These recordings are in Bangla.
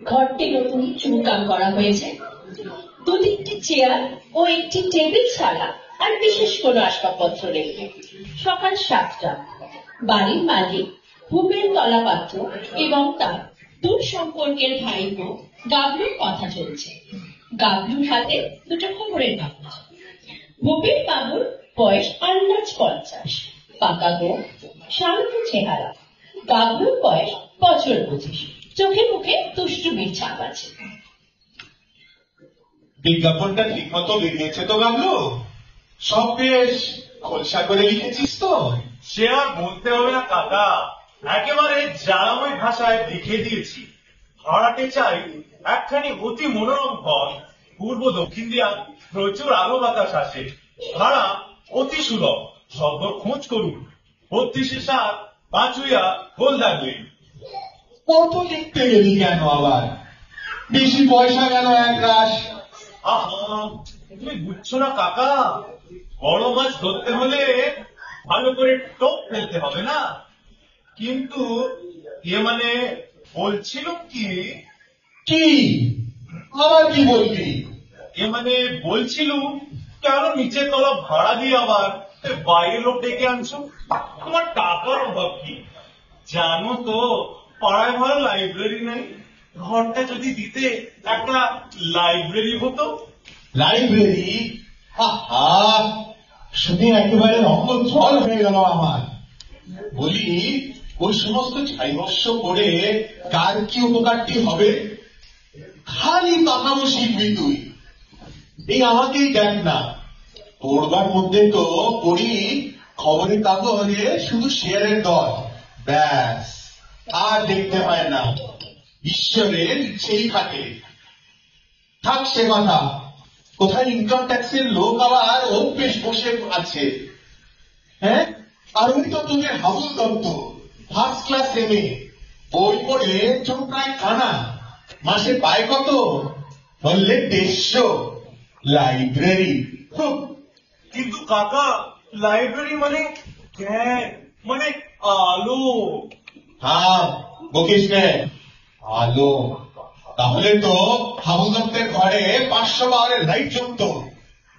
ঘরটি নতুন চুনকাম করা হয়েছে। 2-3টি চেয়ার ও একটি টেবিল ছাড়া আর বিশেষ কোনো আসবাবপত্র নেই। সকাল 7টা। বাড়ির মালিক ভূপেন তলাপাত্র এবং তার দূর সম্পর্কের ভাইপো গাবলুর কথা চলছে। গাবলুর হাতে দুটো খবরের কাগজ। ভূপেন বাবুর বয়স আন্দাজ 50, পাকা গোঁফ, শান্ত চেহারা। গাবলুর বয়স বছর 25, চোখে মুখে দুষ্টুমির ছাপ আছে। বিজ্ঞাপনটা ঠিক মতো বেরিয়েছে তো গাবলু? সব বেশ খোলসা করে লিখেছিস তো? সে আর বলতে হবে না কাকা, একেবারে জারাময় ভাষায় লিখে দিয়েছি। ভাড়াটে চাই একখানি অতি মনোরম ঘর, পূর্ব দক্ষিণ দিয়া প্রচুর আলো বাতাস আসে, ভাড়া অতি সুলভ, সব খোঁজ করুন। 32-7 পাঁচুইয়া গোলদার। কত লিখতে গেলি কেন আবার? বেশি পয়সা গেল এক রাশ। আহা, তুমি বুঝছো না কাকা, বড় মাছ ধরতে হলে ভালো করে টোপ ফেলতে হবে না? কিন্তু মানে বলছিল কি আবার কি বলবি? মানে বলছিল কেন নিচে তলা ভাড়া দিয়ে আবার বাইরে লোক ডেকে আনছো? তোমার টাকার অভাব কি? জানো তো পাড়ায় ভালো লাইব্রেরি নাই। ঘরটা যদি দিতে একটা লাইব্রেরি হতো। লাইব্রেরি? শুনে একেবারে রঙ্গ জল হয়ে গেল আমার। বলি, ওই সমস্ত ছাইবস্য করে কার কি উপকারটি হবে? খালি পাকামো শিখবি তুই। এই আমাকেই দেখ না, পড়বার মধ্যে তো পড়ি খবরের কাগজে শুধু শেয়ারের দর, ব্যাস, আর দেখতে পায় না। ঈশ্বরের ইচ্ছেই থাকে। থাক সে কথা। কোথায় ইনকাম ট্যাক্সের লোক আবার অভ্যেস বসে আছে। হ্যাঁ, আর ওই তো তোদের Habul Dutta, first class MA, বই পড়ে চোখ প্রায় কানা, মাসে পায় কত? বললে 150। লাইব্রেরি? কিন্তু কাকা, লাইব্রেরি মানে জ্ঞান, মানে আলো। হ্যাঁ, বকিস নে, আলো। তাহলে তো হাবুল দত্তের ঘরে 500 পাওয়ারের লাইট জ্বলত।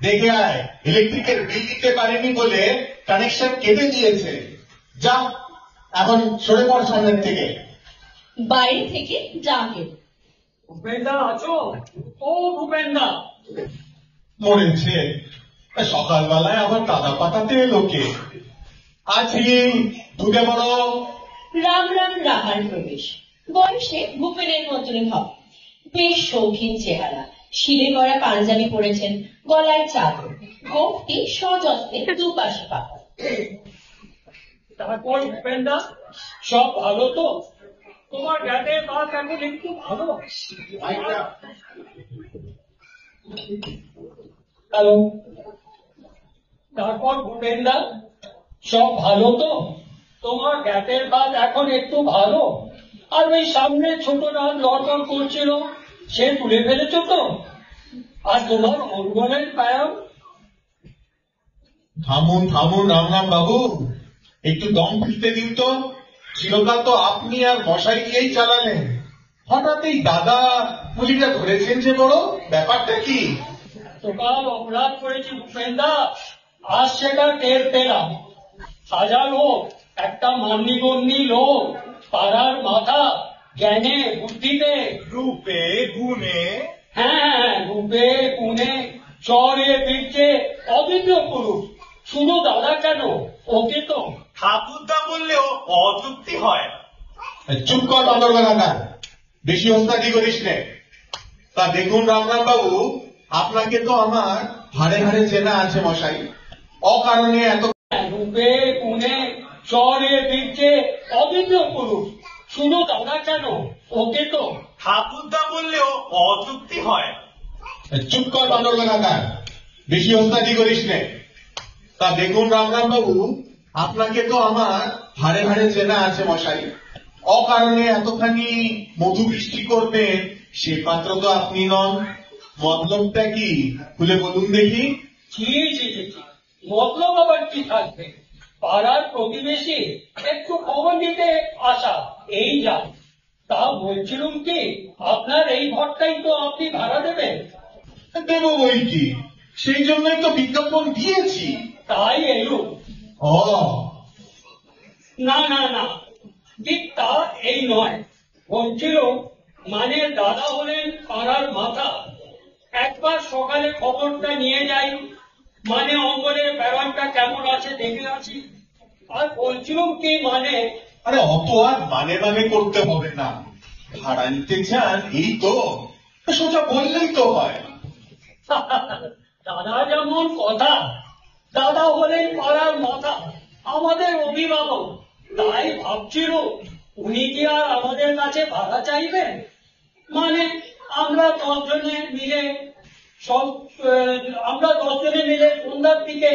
দেখে আয়, ইলেকট্রিকের বিল দিতে পারেনি বলে কানেকশন কেটে দিয়েছে। যা, এখন সরে পড় সামনের থেকে। বাইরে থেকে ডাকে, ভূপেন্দা আছো? ও ভূপেন্দা। মরেছে, সকালবেলায় আবার দাদা পাতাতে লোকে। আছি, ঢুকে পড়ো। রাম রাম রাহার প্রবেশ। বয়সে ভূপেনের মতনই ভাব, বেশ শৌখিন চেহারা, শিরে করা পাঞ্জাবি পরেছেন, গলায় চাদর, গোঁফটি সযত্নে দুপাশে পাকা। তারপর ভূপেন্দা, সব ভালো তো? তোমার জ্ঞানের বাস এখন একটু ভালো? হ্যালো। তারপর ভূপেন্দা, সব ভালো তো? তোমার জ্ঞানের বাস এখন একটু ভালো? আর ওই সামনে ছোট নাম লড়বড় করছিল, সে তুলে ফেলেছ তো? আর তোমার অঙ্গনের ব্যায়াম? থামুন থামুন রামরাম বাবু, একটু দম ফিরতে দিন তো। চিরকাল তো আপনি আর মশাই দিয়েই চালালেন, হঠাৎ এই দাদা পুলিটা ধরেছেন যে বড়, ব্যাপারটা কি? সকাল অপরাধ করেছি ভূপেন্দা, আজ সেটা টের পেলাম। সাজা লোক, একটা মান্যগণ্যী লোক, পাড়ার মাথা, জ্ঞানে বুদ্ধিতে, রূপে গুণে। হ্যাঁ, রূপে গুণে, চরে বীর্যে অদ্বিতীয় পুরুষ। শুধু দাদা কেন, ওকে তো ঠাকুরদা বললেও অযুক্তি হয়। চুপ কর বান্দরবানা, বেশি ওস্তাদি করিস নে। তা দেখুন রামরাম বাবু, আপনাকে তো আমার হাড়ে হাড়ে চেনা আছে মশাই। অকারণে এত রূপে গুণে চরে বীর্যে অদ্বিতীয় পুরুষ। শুধু দাদা কেন, ওকে তো ঠাকুরদা বললেও অযুক্তি হয়। চুপ কর বান্দরবানা, বেশি ওস্তাদি করিস নে। তা দেখুন রামরাম বাবু, আপনাকে তো আমার হাড়ে হাড়ে চেনা আছে মশাই। অকারণে এতখানি মধু বৃষ্টি করবেন সে পাত্র তো আপনি নন। মতলবটা কি খুলে বলুন দেখি। জি জি জি জি, মতলব আবার কি থাকবে? পাড়ার প্রতিবেশী একটু খবর দিতে আসা, এই যা। তা বলছিলাম কি, আপনার এই ঘরটাই তো আপনি ভাড়া দেবেন? দেবো বই কি, সেই জন্যই তো বিজ্ঞাপন দিয়েছি। তাই এলো। ও না না না, ঠিক তা এই নয়। বলছিল মানে দাদা হলেন পাড়ার মাথা, একবার সকালে খবরটা নিয়ে যাই, মানে অঙ্গনের ব্যাপারটা কেমন আছে দেখে আছি। আর বলছিলাম কি মানে, আরে অত আর মানে মানে করতে হবে না, ভাড়া নিতে চান এই তো, সোজা বললেই তো হয়। দাদা যেমন কথা, দাদা হলেন পাড়ার মাথা, আমাদের অভিভাবক, তাই ভাবছিল উনি কি আর আমাদের কাছে ভাড়া চাইবেন? মানে আমরা 10 জনে মিলে সন্ধ্যার দিকে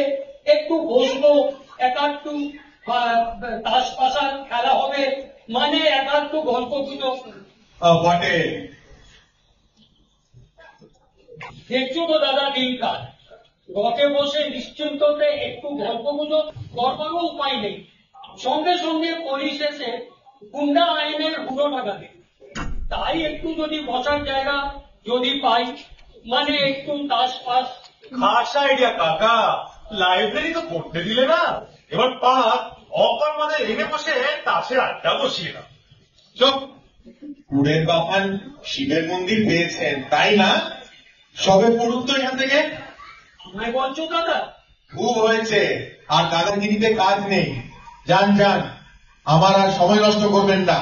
একটু বসবো, একাট্টু তাস পাশার খেলা হবে, মানে একাট্টু গল্প গুজব। বটে, দেখছো তো দাদা দিনকাল, ঘরে বসে নিশ্চিন্ততে একটু গল্প গুজব করবারও উপায় নেই। সঙ্গে সঙ্গে পুলিশ এসে গুন্ডা আইনের হুড়ো লাগাবে। তাই একটু যদি বসার জায়গা যদি পাই, মানে একটু তাস পাস। খাস আইডিয়া কাকা, লাইব্রেরি তো পড়তে দিলে না, এবার পাক অপার মাঝে এনে বসে তাসের আড্ডা বসিয়ে না। চুপ, কুড়ের বাপান শিবের মন্দির পেয়েছেন তাই না? সবে পড়ুন তো এখান থেকে। আমায় বলছো দাদা? খুব হয়েছে, আর দাদাগিরিতে কাজ নেই, যান যান, আমার আর সময় নষ্ট করবেন না।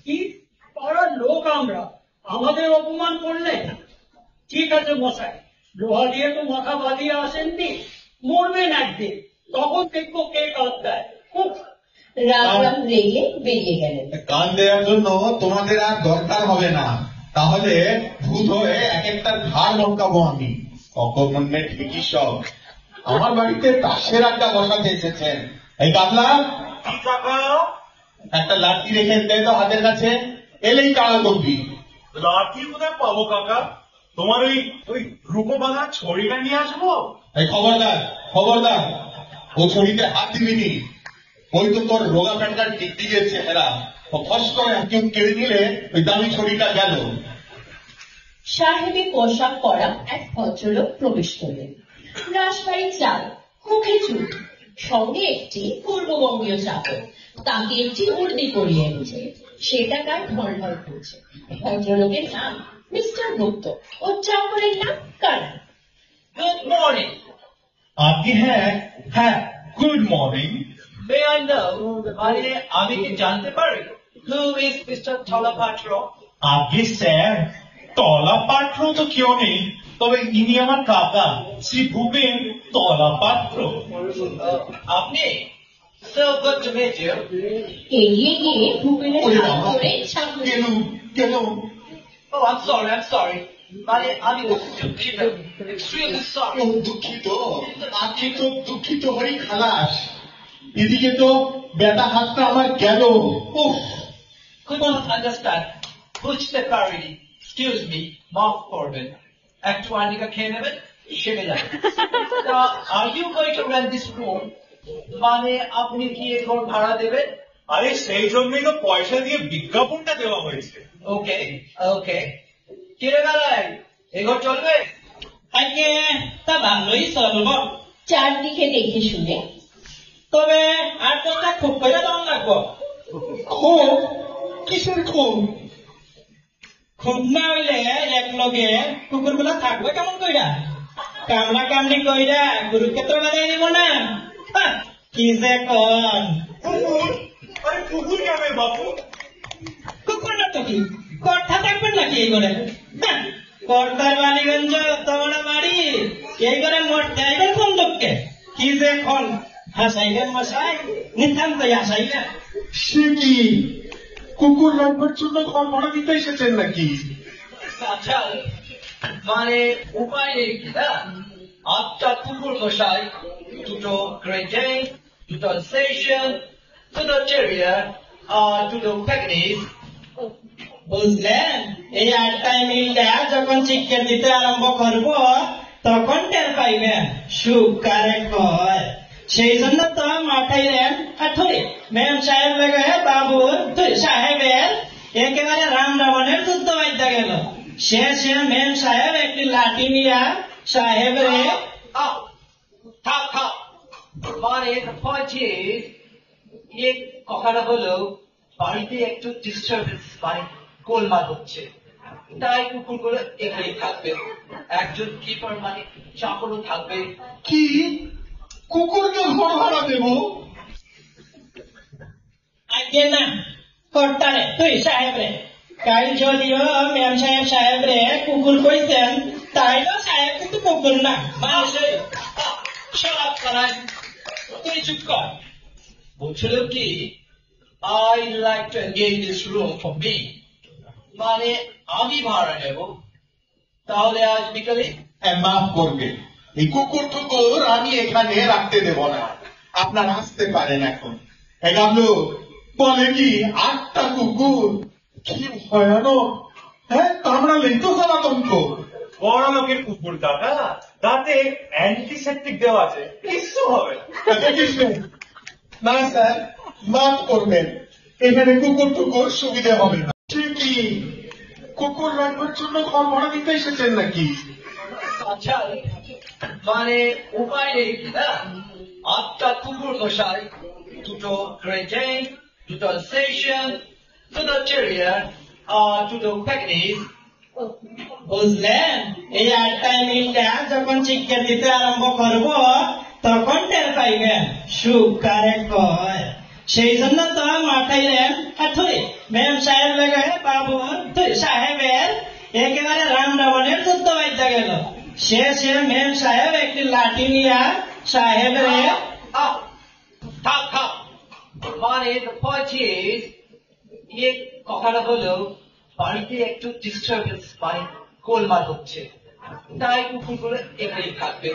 কি পাড়ার লোক আমরা, আমাদের অপমান করলে? ঠিক আছে মশাই, লোহা দিয়ে তো মাথা বাঁধিয়ে আসেননি, মরবেন একদিন, তখন দেখবো কে কাজ দেয়। উফ, রাম রেগে বেরিয়ে গেলেন। গান দেওয়ার জন্য তোমাদের আর দরকার হবে না, তাহলে ভূত হয়ে এক একটা ঘাড় লঙ্কাবো আমি। অকর্মণ্যের ঠিকই সব আমার বাড়িতে তাসের আড্ডা বসাতে এসেছেন। এই কাবলা, কি কাকা? একটা লাঠি রেখে দে তো হাতের কাছে, এলেই তাড়া করবি। লাঠি কোথায় পাবো কাকা? তোমার ওই রূপো বাঁধা ছড়িটা নিয়ে আসবো? এই খবরদার খবরদার, ও ছড়িতে হাত দিবিনি, ওই তো তোর রোগা প্যান্টার টিকটিকের চেহারা, ও ফস করে কেউ কেড়ে নিলে ওই দামি ছড়িটা গেল। সাহেবী পোশাক পরা এক ভদ্রলোক প্রবেশ করলেন। রাসবাড়ির চাল, মুখে চুল, সঙ্গে একটি পূর্ববঙ্গীয় চাকর, তাকে একটি উর্দি পরিয়ে এনেছে, সেটা তার ঢল ঢল করছে। ভদ্রলোকের নাম মিস্টার গুপ্ত, ও চাকরের নাম কানা। Good morning. আপনি? হ্যাঁ হ্যাঁ, good morning. May I know, মানে আমি কি জানতে পারি, who is Mr. Tolapatro? আগে স্যার, তলা পাত্র তো কেউ নেই, তবে ইনি আমার কাকা, শ্রী ভূপেন তলা পাত্র। আপনি? So good to meet you. এগিয়ে গিয়ে ভূপেনের ওরে হাত বাবা, ধরে চাকর গেলুম গেলুম। Oh, I'm sorry. মানে আমি দুঃখিত, extremely sorry. দুঃখিত? আপনি তো দুঃখিত হই খালাস, এদিকে তো বেটা হাতটা আমার গেল। Could not understand. বুঝতে পারিনি. Excuse me, মাফ করবেন। একটু আনিকা খেয়ে নেবেন, সেরে যাবে। Are you going to rent this room? মানে আপনি কি এ ঘর ভাড়া দেবেন? আরে সেই জন্যই তো পয়সা দিয়ে বিজ্ঞাপনটা দেওয়া হয়েছে। ওকে। কিরে বেলায়, এ ঘর চলবে? আগে তা ভালোই চলব, চারদিকে দেখে শুনে। তবে আর তোটা খুব করে দাম লাগবো। খুব? কিসের খুব? খুব না হইলে এক লগে কুকুর গুলা থাকবে কেমন কইরা? কামলা কামলি কইরা কুরুক্ষেত্র বাজাই নিব না? হাহ, কি যে কন। আরে কুকুর কেন বাবু? কুকুর না তো কি কথা থাকবেন নাকি এই করে? কর্তার বালিগঞ্জ তোমার বাড়ি, এই করে মরতে আইবেন কোন দুঃখে? কি যে কন, হাসাইলেন মশাই, নিতান্তই হাসাইলেন। সে কি, কুকুর রাখবার জন্য ঘর ভাড়া দিতে এসেছেন নাকি? আচ্ছা, মানে উপায় নেই কি না? আটটা কুকুর মশাই, দুটো গ্রেট ডেন, দুটো অ্যালসেশিয়ান, দুটো টেরিয়ার, আর দুটো প্যাকেনিজ। বুঝলেন, এই 8টায় মিলটা যখন শিক্ষা দিতে আরম্ভ করব তখন টের পাইবেন সুখ কারে কয়। সেই জন্য তো মাথাইলেন, আর থই ম্যাম সাহেব লাগে বাবুর, তুই সাহেবের একেবারে রাম রাবণের যুদ্ধ বাজতে গেল। শেষে মেম সাহেব একটি লাঠি নিয়ে সাহেব রে থাক মানে হচ্ছে ইয়ে কথাটা হলো বাড়িতে একটু ডিস্টার্বেন্স মানে গোলমাল হচ্ছে, তাই কুকুরগুলো এখানেই থাকবে, একজন কিপার মানে চাকরও থাকবে। কি কুকুরকে ঘর ভাড়া দেবো? আগে না কর্তারে তুই সাহেব রে, কাল যদিও মেম সাহেব রে কুকুর কইছেন, তাইও সাহেব কিন্তু কুকুর না। মানুষের সব করায় তুই চুপ কর। বলছিল কি I like to engage this room for me, মানে আমি ভাড়া নেব, তাহলে আজ বিকালে মাফ করবে, এই কুকুর টুকুর আমি এখানে রাখতে দেব না। আপনারা আসতে পারেন এখন। গাবলু বলে কি 8টা কুকুর, কি ভয়ানক! হ্যাঁ, কামড়ালেই তো সারাতন্ত্র। বড় লোকের কুকুর কাকা, তাতে অ্যান্টিসেপ্টিক দেওয়া আছে, কিছু হবে না স্যার, মাফ করবেন, এখানে কুকুর টুকুর সুবিধে হবে না। কি কুকুর রাখবার জন্য ঘর ভাড়া নিতে এসেছেন নাকি? আচ্ছা মানে উপায় নেই না, 8টা কুকুর মশাই, 2টো গ্রেটেন, 2টো স্টেশন, 2টো টেরিয়ার আর 2টো প্যাকেজ। বুঝলেন, এই 8টায় মিলটা যখন শিক্ষা দিতে আরম্ভ করব তখন টের পাইবেন সুখ কারে কয়। সেই জন্য তো মাথাইলেন তুই মেম সাহেব লাগে বাবু তুই সাহেবের একেবারে রাম রাবণের যুদ্ধ বাজতে গেল। শেষে মেম সাহেব একটি লাঠি নিয়ে সাহেব রে থাক মানে হচ্ছে ইয়ে কথাটা হলো বাড়িতে একটু ডিস্টার্বেন্স মানে গোলমাল হচ্ছে, তাই কুকুরগুলো এখানেই থাকবে,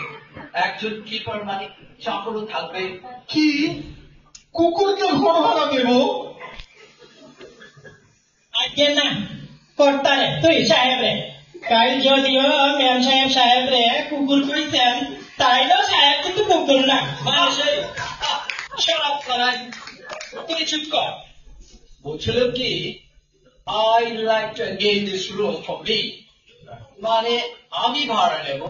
একজন কিপার মানে চাকরও থাকবে। কি কুকুরকে ঘর ভাড়া দেবো? আগে না কর্তারে তুই সাহেব রে, কাল যদিও মেম সাহেব রে কুকুর কইছেন, তাইও সাহেব কিন্তু কুকুর না। মানুষের সব করায় তুই চুপ কর। বলছিল কি I like to engage this room for me, মানে আমি ভাড়া নেব,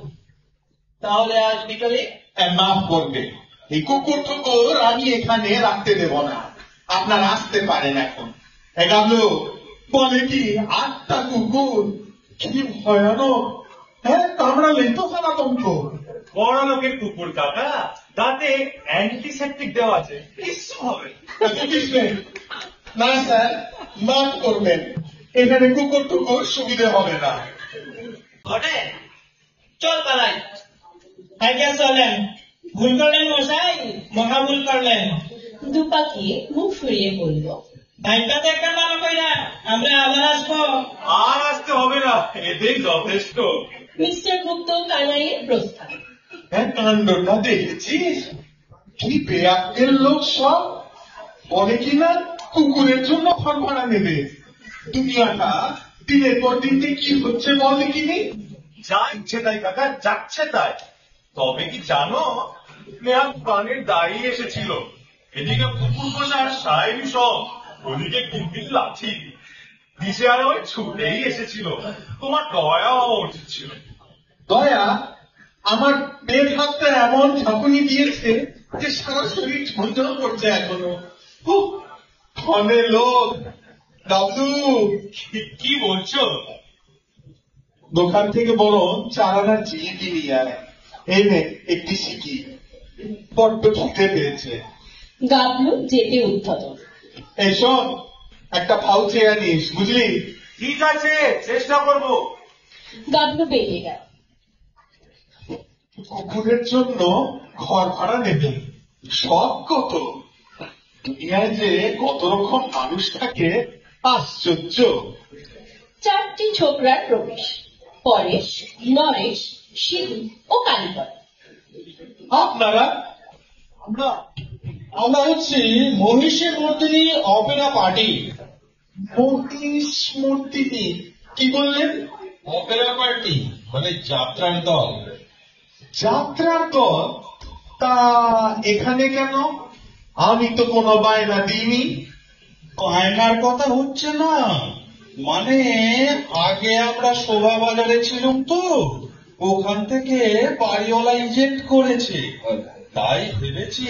তাহলে আজ বিকালে মাফ করবে, এই কুকুর টুকুর আমি এখানে রাখতে দেব না। আপনারা আসতে পারেন এখন। গাবলু বলে কি 8টা কুকুর, কি ভয়ানক! হ্যাঁ, কামড়ালেই তো সারাতন্ত্র। বড় লোকের কুকুর কাকা, তাতে অ্যান্টিসেপ্টিক দেওয়া আছে, কিছু হবে না স্যার, মাফ করবেন, এখানে কুকুর টুকুর সুবিধে হবে না। ঘটে চল পালাই। আগে চলেন, ভুল করলেন মশাই, মহা ভুল করলেন। দুপাকিয়ে মুখ ফিরিয়ে বলল, ভাইটা দেখবেন ভালো কইরা, আমরা আবার আসবো। আর আসতে হবে না, এতেই যথেষ্ট। মিস্টার গুপ্ত কানাইয়ের প্রস্থান। হ্যাঁ, কাণ্ডটা দেখেছিস? কি বেয়াক্কেল লোক সব! বলে কিনা কুকুরের জন্য ঘর ভাড়া নেবে। দুনিয়াটা দিনের পর দিন যে কি হচ্ছে বল দেখিনি। যা ইচ্ছে তাই কাকা, যাচ্ছে তাই। তবে কি জানো, নেহা প্রাণের দাঁড়িয়ে এসেছিল, এদিকে কুকুর পোষা আর সাহেবই সব, ওদিকে গিন্দির লাঠি, দিশে আর ওই ছুটেই এসেছিল। তোমার দয়া হওয়া উচিত ছিল। দয়া? আমার পেট হাতটা এমন ঝাঁকুনি দিয়েছে যে সারা শরীর ঝরঝর করছে এখনো। ফলে লোক। ডাবলু, কি বলছো? দোকান থেকে বরং 4 আনার জিলিপি নিয়ে আয়। এই নে একটি সিকি, বড্ড খিদে পেয়েছে। গাবলু যেতে উদ্ধত। এই শোন, একটা পাউচে আনিস, বুঝলি? ঠিক আছে, চেষ্টা করবো। গাবলু বেরিয়ে গেল। কুকুরের জন্য ঘর ভাড়া নেবে, সব কত! দুনিয়ায় যে কত রকম মানুষ থাকে, আশ্চর্য। 4টি ছোকরার প্রবেশ, পরেশ, নরেশ, শিবু ও কালীপদ। আপনারা? আমরা হচ্ছি মহিষী মর্দিনী অপেরা পার্টি। মূর্তি কি বললেন? অপেরা পার্টি মানে যাত্রার দল। যাত্রার দল? তা এখানে কেন? আমি তো কোনো বায়না দিইনি। গয়নার কথা হচ্ছে না, মানে আগে আমরা শোভা বাজারে ছিলাম তো, ওখান থেকে বাড়িওয়ালা ইজেক্ট করেছে, তাই ভেবেছি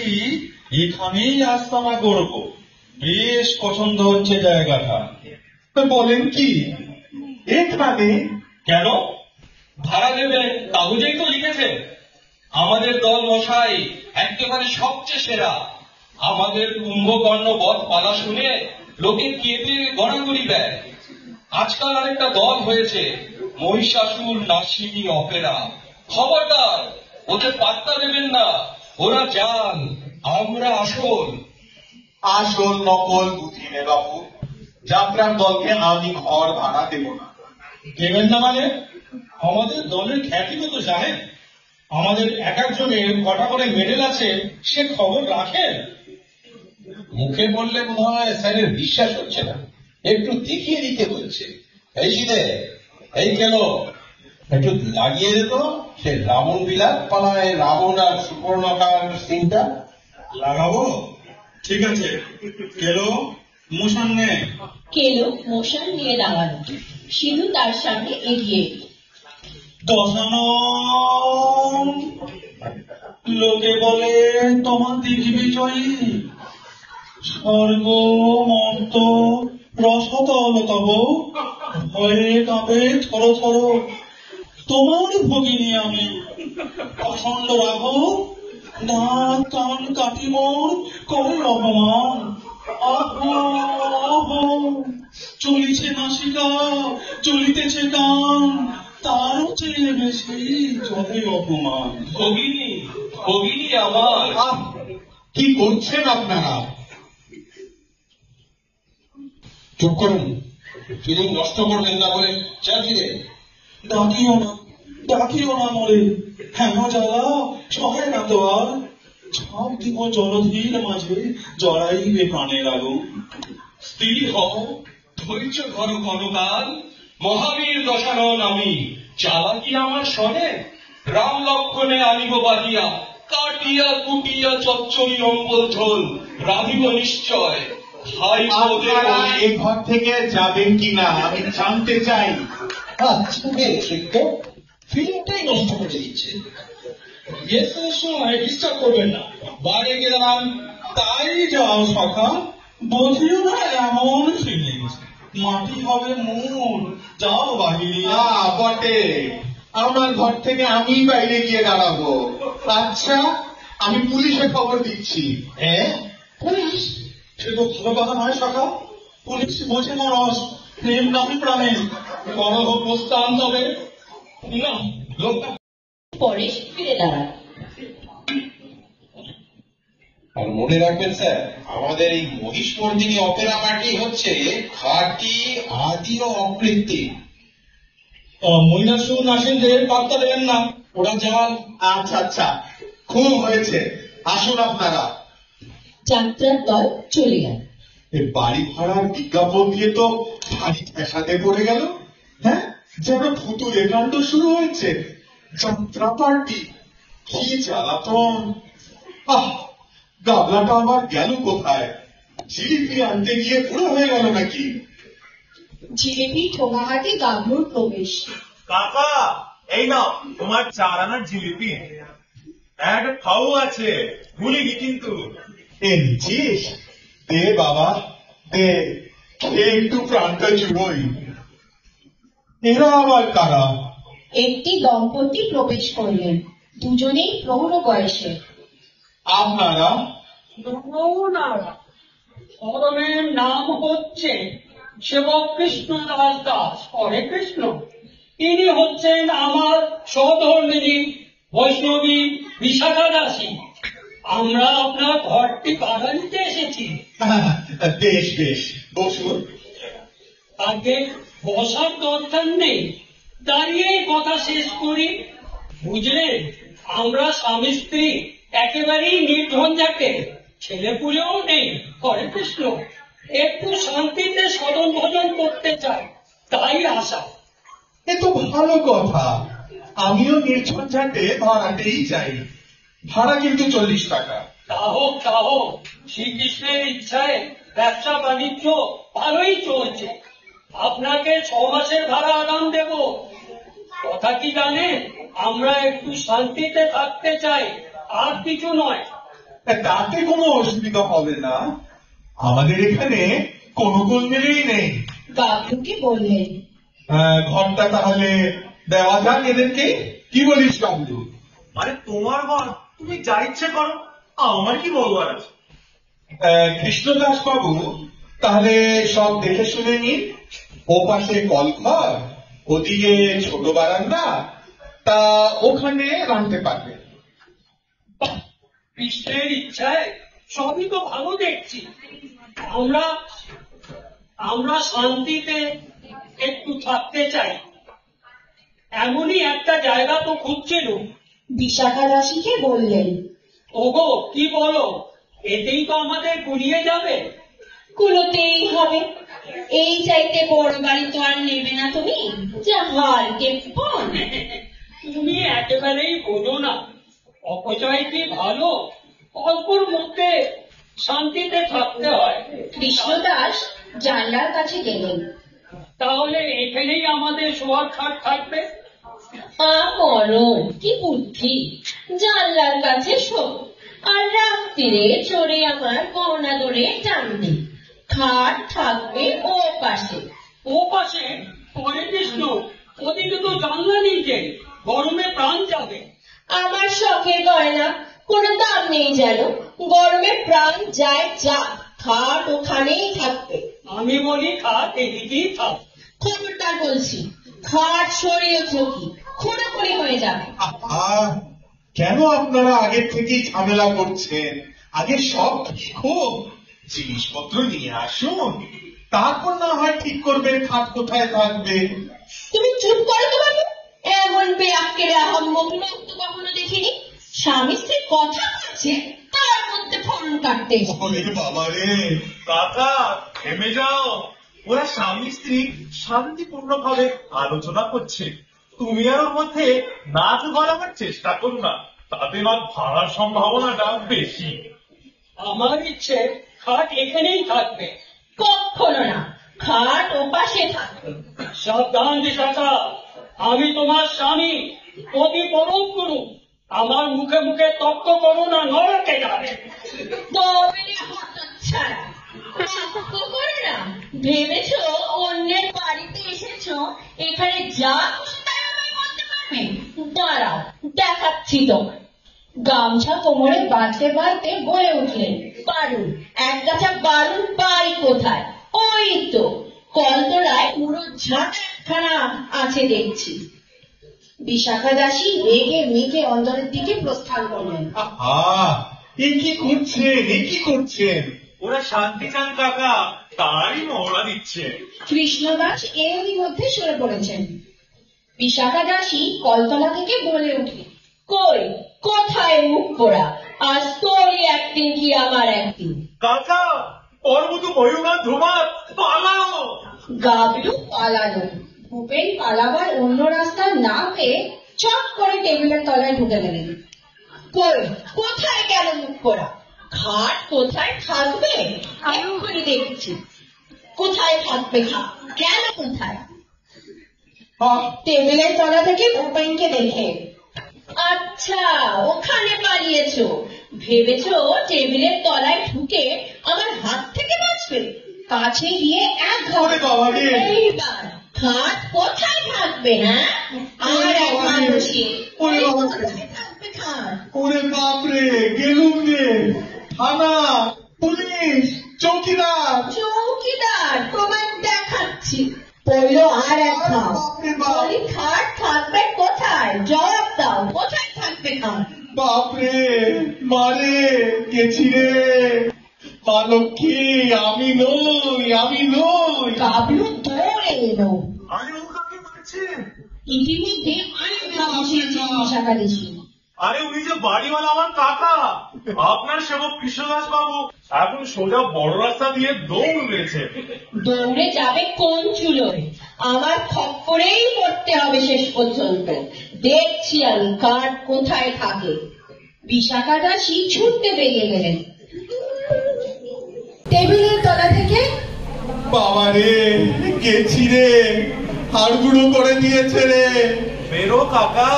এখানেই আস্তানা করবো। বেশ পছন্দ হচ্ছে জায়গাটা। বলেন কি এখানে? কেন? ভাড়া দেবেন কাগজেই তো লিখেছে। আমাদের দল মশাই একেবারে সবচেয়ে সেরা। আমাদের কুম্ভকর্ণ বধ পালা শুনে লোকে কেঁপে গড়াগড়ি দেয়। আজকাল আরেকটা দল হয়েছে, মহিষাসুর নাসিনী অপেরা। খবরদার, ওদের পাত্তা দেবেন না। ওরা জান, আমরা আসল। আসল নকল বুঝি নে বাবু, যাত্রার দলকে আমি ঘর ভাড়া দেব না। দেবেন না মানে? আমাদের দলের খ্যাতি তো জানেন, আমাদের এক একজনের কটা করে মেডেল আছে, সে খবর রাখেন? মুখে বললে মনে হয় স্যারের বিশ্বাস হচ্ছে না, একটু দেখিয়ে দিতে বলছে। এই শীতে, এই কেন একটু লাগিয়ে দিত সে রাবণ বিলাস পালায়, রাবণ আর সুপর্ণকার সিনটা লাগাবো? ঠিক আছে, কেলো মোশন নে। কেলো মোশন নিয়ে দাঁড়ানো, সিধু তার সামনে এগিয়ে এলো। দশানন, লোকে বলে তোমার দিঘি বিজয়ী, স্বর্গ মর্ত রসতল তব, ভয়ে কাঁপে থর থর, তোমার ভগিনী আমি। প্রচন্ড রাঘব, দাঁত কান কাটি মন করে অপমান। আহো আহো, চলিছে নাসিকা, চলিতেছে গান, তারও চেয়ে বেশি চলে অপমান। ভগিনী, ভগিনী আমার। কি করছেন আপনারা? চুপ করুন, ফিলিং নষ্ট করবেন না বলে চাচ্ছি রে। ডাকিও না, ডাকিও না মরে, হেন জ্বালা সহে না তো আর। ছাপ দিব জলধির মাঝে, জড়াইবে প্রাণের আগুন। স্থির হও, ধৈর্য ধরো কনকাল। মহাবীর দশানন আমি, চালাকি আমার শোনে। রাম লক্ষণে আনিব বাঁধিয়া, কাটিয়া কুটিয়া চচ্চড়ি অম্বল ঝোল রাধিব নিশ্চয়। হাই আপনারা এই ঘর থেকে যাবেন কিনা আমি জানতে চাই। আচ্ছা বেশ, তো ফিলিংটাই নষ্ট করে দিচ্ছে। গেস্টের সময় ডিস্টার্ব করবেন না, বাইরে গেলাম তাই যাও সখা, বধিও না এমন ফিলিংস। মাটি হবে মন, যাও বাহিরে। বটে, আমার ঘর থেকে আমি বাইরে গিয়ে দাঁড়াবো। আচ্ছা, আমি পুলিশে খবর দিচ্ছি। হ্যাঁ, পুলিশ? সে তো ভালো কথা নয় সখা, পুলিশ বোঝে মরস, প্রেম নামে প্রাণে। কলহ প্রস্থান তবে না, লোকটা পরে ফিরে দাঁড়ানো। আর মনে রাখবেন স্যার, আমাদের এই মহিষমর্দিনী অপেরা পার্টি হচ্ছে খাঁটি আদি ও অকৃত্রিম। মহিষাসুর নাসিনদের পাত্তা দেবেন না, ওরা জাল। আচ্ছা আচ্ছা, খুব হয়েছে, আসুন আপনারা। যাত্রার দল চলে গেল। এই বাড়ি ভাড়ার বিজ্ঞাপন দিয়ে তো ভারী ফ্যাসাদে পড়ে গেল। হ্যাঁ, যেন ভুতুরে কাণ্ড শুরু হয়েছে। যাত্রা পার্টি, কি জ্বালাতন। গাবলাটা আবার গেল কোথায়? জিলিপি আনতে গিয়ে বুড়ো হয়ে গেল নাকি? জিলিপি ঠোঙাহাটি গাবলুর প্রবেশ। কাকা, এই নাও তোমার 4 আনার জিলিপি। একটা খাও আছে, ভুলিনি কিন্তু। এনেছিস? দে বাবা, দে, খেয়ে একটু প্রাণটা জুড়োই। এরা আবার কারা? একটি দম্পতি প্রবেশ করলেন, দুজনেই প্রৌঢ় বয়সে। আপনারা? ধরনের নাম হচ্ছে সেবক কৃষ্ণ দাস দাস। হরে কৃষ্ণ। ইনি হচ্ছেন আমার সহধর্মিনী বৈষ্ণবী বিশাখা দাসী। আমরা আপনার ঘরটি ভাড়া নিতে এসেছি। বেশ বেশ, বসুন। আগে বসার দরকার নেই, দাঁড়িয়েই কথা শেষ করি। বুঝলেন, আমরা স্বামী স্ত্রী একেবারেই নির্ঝঞ্ঝাটে, ছেলে পুলেও নেই। হরে কৃষ্ণ। একটু শান্তিতে সদন ভোজন করতে চাই, তাই আসা। এ তো ভালো কথা, আমিও নির্ঝঞ্ঝাটে ভাড়াতেই চাই। ভাড়া কিন্তু 40 টাকা। তা হোক, তা হোক, শ্রীকৃষ্ণের ইচ্ছায় ব্যবসা বাণিজ্য ভালোই চলছে। আপনাকে 6 মাসের ভাড়া আগাম দেব। কথা কি জানেন, আমরা একটু শান্তিতে থাকতে চাই, আর কিছু নয়। তাতে কোনো অসুবিধা হবে না, আমাদের এখানে কোনো গোলমেলেই নেই। বাবলুকে বললেন, ঘরটা তাহলে দেওয়া যাক এদেরকে, কি বলিস বাবলু? আরে তোমার ঘর, তুমি যা ইচ্ছে করো, আমার কি বলবার আছে? কৃষ্ণদাস বাবু তাহলে সব দেখে শুনে নিন। ও পাশে কলঘর, ওদিকে ছোট বারান্দা, তা ওখানে রাখতে পারবে। কৃষ্ণের ইচ্ছায় সবই তো ভালো দেখছি। আমরা শান্তিতে একটু থাকতে চাই, এমনই একটা জায়গা তো খুঁজছিল। বিশাখা দাসীকে বললেন, ওগো কি বলো, এতেই তো আমাদের গুলিয়ে যাবে। কুলোতেই হবে। এই চাইতে বড় বাড়ি তো আর নেবে না তুমি, যা হার কেপন। তুমি একেবারেই বোঝো না, অপচয় কি ভালো, অল্পর মধ্যে শান্তিতে থাকতে হয়। কৃষ্ণদাস জানলার কাছে গেলেন। তাহলে এখানেই আমাদের শোয়ার খাট থাকবে। মরণ কি বুদ্ধি, জানলার কাছে শো, আর রাত্রিরে চড়ে আমার গহনা ধরে টানবে। খাট থাকবে ও পাশে। ও পাশে পরে বিষ্ণু, ওদিকে তো জানলা নেই, যে গরমে প্রাণ যাবে। আমার শখের গয়না কোনো দাম নেই যেন, গরমে প্রাণ যায় যা, খাট ওখানেই থাকবে। আমি বলি খাট এদিকেই থাক। খবরদার বলছি, খাট সরিয়েছ কি খোঁড়াখড়ি হয়ে যাবে। কেন আপনারা আগের থেকেই ঝামেলা করছেন? আগে সব ঠিক হোক, জিনিসপত্র নিয়ে আসুন, তারপর না হয় ঠিক করবেন খাট কোথায় থাকবে। তুমি চুপ করো তো বাবু, এমন বেআক্কেলে আহাম্মক লোক তো কখনো দেখিনি। স্বামী স্ত্রী কথা বলছে, তার মধ্যে ফোন কাটতে। বাবা রে কাকা থেমে যাও, ওরা স্বামী স্ত্রী শান্তিপূর্ণ ভাবে আলোচনা করছে, তুমি আর ওর মধ্যে নাচ গলাবার চেষ্টা করো না, তাতে না ভাড়ার সম্ভাবনাটা বেশি। আমার ইচ্ছে খাট এখানেই থাকবে। কখনো না, খাট ও পাশে থাকবে। সাবধান বিশাখা, আমি তোমার স্বামী, অতি পরম গুরু। আমার মুখে মুখে তর্ক করো না, নরকে যাবে। ভেবেছো অন্যের বাড়িতে এসেছো, এখানে যা খুশি তাই আমায় বলতে পারবে? দাঁড়াও দেখাচ্ছি তোমার। গামছা কোমরে বাঁধতে বাঁধতে বলে উঠলেন, বারুন, এক গাছা বারুন পাই কোথায়? ওই তো কলতলায় পুরো ঝাঁকখানা আছে দেখছি। বিশাখা দাসী রেগে মেঘে অন্দরের দিকে প্রস্থান করলেন। এ কি করছেন, এ কি করছেন? ওরা শান্তি চান কাকা, তারই মহড়া দিচ্ছে। কৃষ্ণদাস এরই মধ্যে সরে পড়েছেন। বিশাখা দাসী কলতলা থেকে বলে উঠলেন, কই কোথায় মুখ পোড়া, আজ তোরই একদিন কি আমার একদিন। কাকা পর্বত ময়ূরা ধোমার পালাও। গাবলু পালালো। ভূপেন পালাবার অন্য রাস্তা না পেয়ে চট করে টেবিলের তলায় ঢুকে গেলেন। কই কোথায় গেল মুখ পোড়া? খাট কোথায় থাকবে এক্ষুনি দেখছি। কোথায় থাকবে খাট, গেল কোথায়? টেবিলের তলা থেকে ভূপেনকে দেখে, আচ্ছা ওখানে পালিয়েছো, ভেবেছো টেবিলের তলায় ঢুকে আমার হাত থেকে বাঁচবে? কাছে গিয়ে এক ঘরে এইবার খাট কোথায় থাকবে? না আর এক মানুষই কোথায় থাকবে খাট? ওরে বাপরে, গেলুম রে। থানা, পুলিশ, চৌকিদার। চৌকিদার তোমায় দেখাচ্ছি। পড়ল আর এক খাট। বলি খাট থাকবে কোথায়? জবাব দাও, কোথায় থাকবে খাট? বাপরে মারে গেছি রে, মা লক্ষ্মী, আমি নই, আমি নই। গাবলু দৌড়ে এলো। আরে ও কাকে মারছেন? ইতিমধ্যে আরেক ঘা বসিয়েছে বিশাখা দেশী। আরে উনি যে বাড়িওয়ালা আমার কাকা, আপনার সেবক কৃষ্ণদাস বাবু এখন সোজা বড় রাস্তা দিয়ে দৌড়েছে। দৌড়ে যাবে কোন চুলোয়? আমার খপ্পরেই পড়তে হবে শেষ পর্যন্ত। দেখছি আমি কার কোথায় থাকে। বিশাখা দাসী ছুটতে বেরিয়ে গেলেন। টেবিলের তলা থেকে। বাবা রে, গেছি রে, হাড়গুড়ো করে দিয়েছে রে। বেরো কাকা,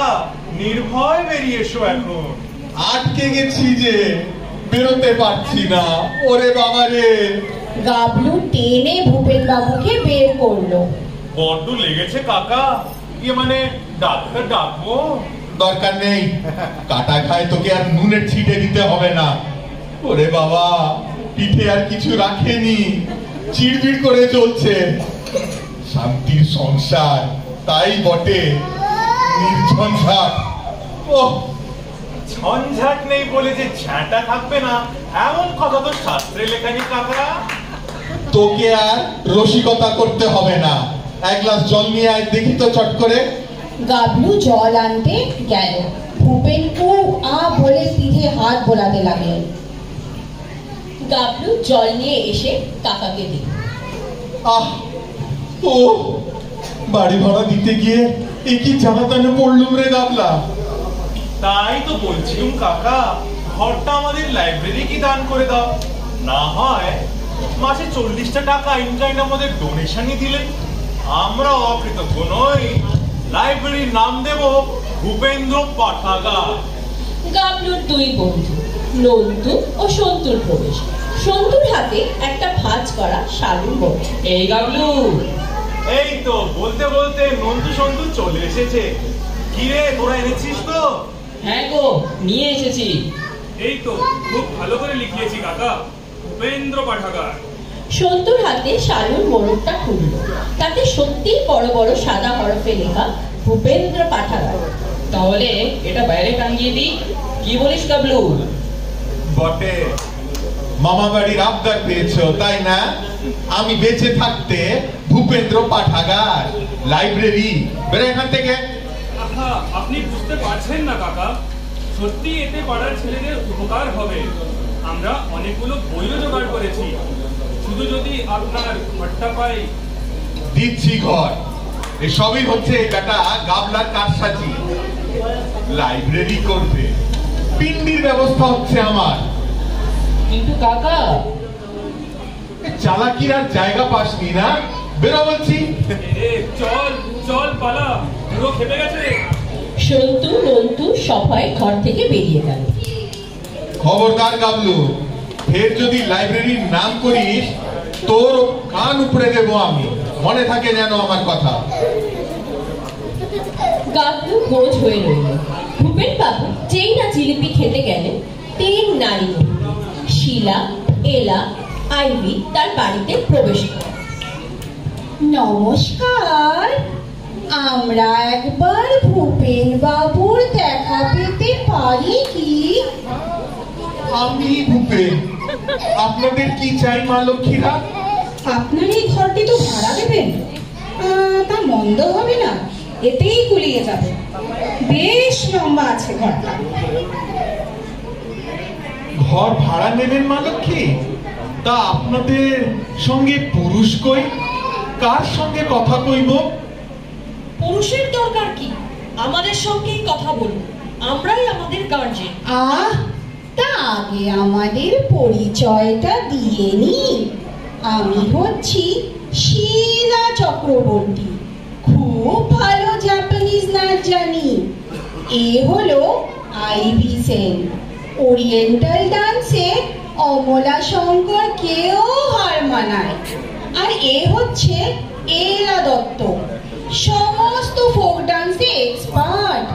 নির্ভয় বেরিয়ে এসো এখন। আটকে গেছি যে, বেরোতে পারছি না। ওরে বাবা রে। গাবলু টেনে ভূপেন বাবুকে বের করলো। বড্ড লেগেছে কাকা, মানে ডাক্তার ডাকবো? দরকার নেই, কাটা খায় তোকে আর নুনের ছিটে দিতে হবে না। ওরে বাবা, পিঠে আর কিছু রাখেনি, চিড়বিড় করে চলছে। শান্তির সংসার, তাই বটে, নির্ঝঞ্ঝাট। ওহ, ঝঞ্ঝাট নেই বলে যে ঝাঁটা থাকবে না এমন কথা তো শাস্ত্রে লেখা নেই কাকা। তোকে আর রসিকতা করতে হবে না। এক গ্লাস জল নিয়ে আয় দেখি তো চট করে। গাবলু জল আনতে গেল। ভূপেন বলে পিঠে হাত বোলাতে লাগলেন। গাবলু জল নিয়ে এসে কাকাকে দিল। আহ, ও বাড়ি ভাড়া দিতে গিয়ে একই জ্বালাতনে পড়লুম রে গাবলা। তাই তো বলছিলাম কাকা, ঘরটা আমাদের লাইব্রেরি কি দান করে দাও, না হয় মাসে 40টা টাকা ইনকাইন্ড আমাদের ডোনেশনই দিলে আমরা অকৃতজ্ঞ নই। লাইব্রেরির নাম দেব ভূপেন্দ্র পাঠাগার। গাবলুর দুই বন্ধু নন্দু ও সন্তুর প্রবেশ। সন্তুর হাতে একটা ভাঁজ করা শালুর বোট। এই গাবলু, এই তো বলতে বলতে নন্দু সন্তু চলে এসেছে। কিরে, তোরা এনেছিস তো? হ্যাঁ গো, নিয়ে এসেছি। এই তো খুব ভালো করে লিখিয়েছি কাকা, ভূপেন্দ্র পাঠাগার। সন্তুর হাতে শালুর মোড়কটা খুলল। তাতে সত্যি বড় বড় সাদা হরফে লেখা ভূপেন্দ্র পাঠাগার। তাহলে এটা বাইরে টাঙিয়ে দিই, কি বলিস গাবলু? বটে, মামা বাড়ির আবদার পেয়েছো তাই না? আমি বেঁচে থাকতে ভূপেন্দ্র পাঠাগার, লাইব্রেরি, বেরো এখান থেকে। আহা, আপনি বুঝতে পারছেন না কাকা, সত্যি এতে পাড়ার ছেলেদের উপকার হবে। আমরা অনেকগুলো বইও জোগাড় করেছি, শুধু যদি আপনার ঘরটা পাই। দিচ্ছি ঘর, এসবই হচ্ছে এই বেটা গাবলার কারসাজি। লাইব্রেরি করবে, পিন্ডির ব্যবস্থা হচ্ছে আমার। কিন্তু কাকা, চালাকির আর জায়গা পাসনি না, বেরো বলছি। চল চল পালা, পুরো খেপে গেছে। সন্তু নন্তু সবাই ঘর থেকে বেরিয়ে গেল। খবরদার গাবলু, ফের যদি লাইব্রেরির নাম করিস তোর কান উপড়ে দেবো আমি, মনে থাকে যেন আমার কথা। গাবলু বোঝ হয়ে রইল। ভূপেন বাবু যেই না জিলিপি খেতে গেলেন, 3 নারী শিলা, এলা, আইভি তার বাড়িতে প্রবেশ করে। নমস্কার, আমরা একবার ভূপেন বাবুর দেখা পেতে পারি কি? আমি ভূপেন, আপনাদের কি চাই মা লক্ষ্মীরা? আপনার এই ঘরটি তো ভাড়া দেবেন, তা মন্দ হবে না, এতেই কুলিয়ে যাবে। বেশ লম্বা আছে ঘরটা। ঘর ভাড়া নেবেন মা লক্ষ্মী? তা আপনাদের সঙ্গে পুরুষ কই? কার সঙ্গে কথা কইব? পুরুষের দরকার কি? আমাদের সঙ্গেই কথা বলুন, আমরাই আমাদের গার্জেন। তা আগে আমাদের পরিচয়টা দিয়ে নি। আমি হচ্ছি শিলা চক্রবর্তী, খুব ভালো জাপানিজ নাচ জানি। এ হলো আইভি সেন, ওরিয়েন্টাল ডান্সে অমলা শঙ্কর কেও হার মানায়। আর এ হচ্ছে এলা দত্ত, সমস্ত ফোক ডান্সে এক্সপার্ট।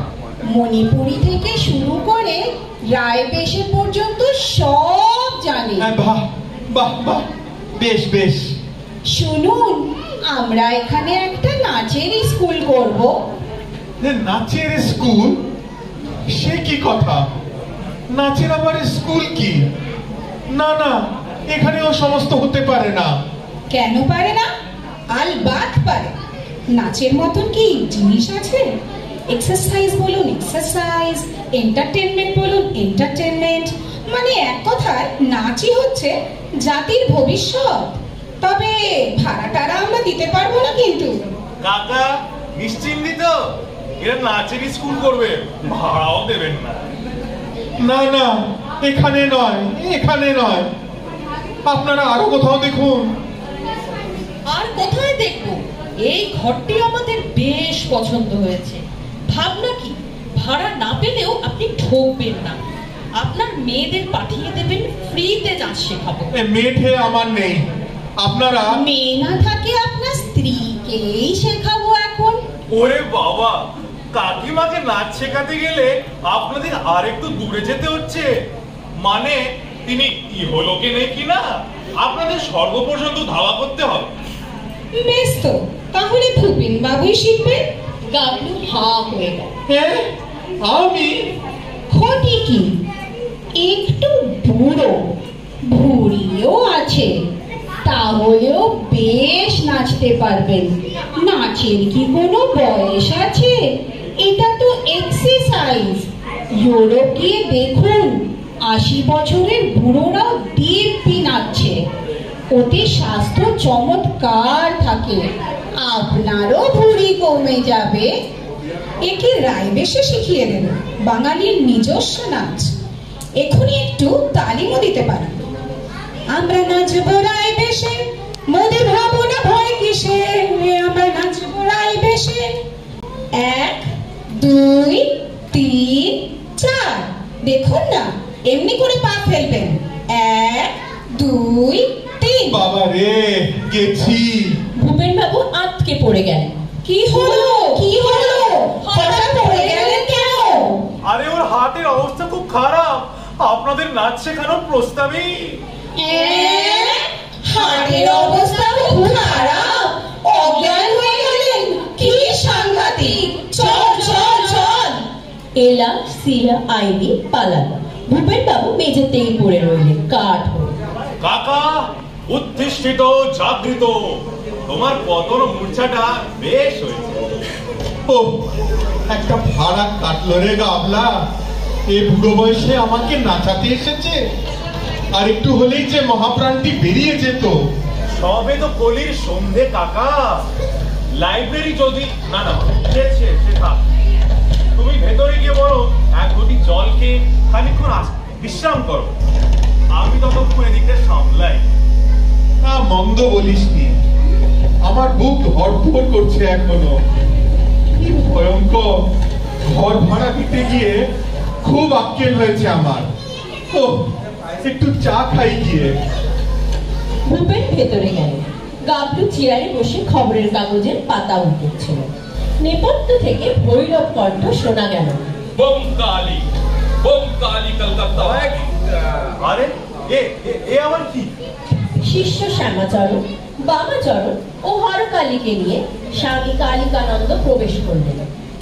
মণিপুরি থেকে শুরু করে রায় পেশে পর্যন্ত সব জানে। বাহ বাহ বাহ, বেশ বেশ। শুনুন, আমরা এখানে একটা নাচের স্কুল করব। নাচের স্কুল? সে কি কথা, নাচের আবার স্কুল কি? না না, এখানে ও সমস্ত হতে পারে না। কেন পারে না? আলবাত পারে। নাচের মতন কি জিনিস আছে? এক্সারসাইজ বলুন এক্সারসাইজ, এন্টারটেনমেন্ট বলুন এন্টারটেনমেন্ট, মানে এক কথায় নাচই হচ্ছে জাতির ভবিষ্যৎ। তবে ভাড়া টাড়া আমরা দিতে পারবো না কিন্তু। কাকা নিশ্চিন্তিত, এরা নাচের স্কুল করবে, ভাড়াও দেবেন না। না না, এখানে নয়, এখানে নয়। আপনারা আরো কোথাও দেখুন। আর কোথায় দেখবো? এই ঘরটি আমাদের বেশ পছন্দ হয়েছে। ভাবনা কি, ভাড়া না পেলেও আপনি ঠকবেন না। আপনার মেয়েদের পাঠিয়ে দেবেন, ফ্রিতে নাচ শেখাবো। মেয়ে ঠে আমার নেই, আপনারা মেয়ে না থাকে আপনার স্ত্রীকেই শেখাবো এখন। ওরে বাবা, কাকিমাকে নাচ শেখাতে গেলে আপনাদের আর একটু দূরে যেতে হচ্ছে। মানে তিনি ইহলোকে নেই কিনা, আপনাদের স্বর্গ পর্যন্ত ধাওয়া করতে হবে। বেশ তো, তাহলে ভূপেন বাবুই শিখবেন। গাবলু হা হয়ে গেল। হ্যাঁ, আমি ক্ষতি কি? একটু বুড়ো, ভুঁড়িও আছে, তাহলেও বেশ নাচতে পারবেন। নাচের কি কোনো বয়স আছে? এটা তো এক্সারসাইজ। ইউরোপ গিয়ে দেখুন, 80 বছরের বুড়োরাও দিব্যি নাচছে। ওতে স্বাস্থ্য চমৎকার থাকে। আপনারও ভুঁড়ি কমে যাবে। একে রায় বেশে শিখিয়ে দেব, বাঙালির নিজস্ব নাচ। এখনই একটু তালিমও দিতে পারেন। আমরা নাচবো রায় বেশে, মোদের ভাবো না ভয় কিসে। আমরা নাচবো রায় বেশে। 1 2 3 4, দেখুন না, এমনি করে পা ফেলবেন। 1 2 3। বাবা রে, গেছি। ভূপেন বাবু আটকে পড়ে গেলেন। কি হলো? কি হলো? হঠাৎ পড়ে গেলেন কেন? আরে ওর হাতের অবস্থা খুব খারাপ, আপনাদের নাচ শেখানোর প্রস্তাবই। হাটের অবস্থা খুব খারাপ, অজ্ঞান হয়ে গেলেন? কি সাংঘাতিক! চল চল চল। এলা সিলা আইনি পালালো। ভূপেন বাবু মেঝেতেই পড়ে রইলেন কাঠ হয়ে। কাকা উত্তিষ্ঠিত, জাগৃত, তোমার পতন মূর্ছাটা বেশ হয়েছে। ও, একটা ভাড়া কাটলো রে গাবলা। এই বুড়ো বয়সে আমাকে নাচাতে এসেছে। আর একটু হলেই যে মহাপ্রাণটি বেরিয়ে যেত। সবে তো কলির সন্ধে কাকা। লাইব্রেরি যদি না না সে থাক, তুমি ভেতরে গিয়ে বলো এক ঘটি জল খেয়ে খানিকক্ষণ বিশ্রাম করো। আমি ততক্ষণ এদিকটা সামলাই। মন্দ বলিসনি, আমার বুক ধড়ফড় করছে এখনো। কি ভয়ঙ্কর! ঘর ভাড়া দিতে গিয়ে খুব আক্কেল হয়েছে আমার। ও, একটু চা খাই গিয়ে। ভূপেন ভেতরে গেল। গাবলু চেয়ারে বসে খবরের কাগজের পাতা উল্টেছিল। নেপথ্য থেকে ভৈরব কণ্ঠ শোনা গেল। বোম কালী কলকাতা। আরে এ আবার কি? শিষ্য শ্যামাচরণ, বামাচরণ ও হরকালীকে নিয়ে স্বামী কালিকানন্দ প্রবেশ করলেন।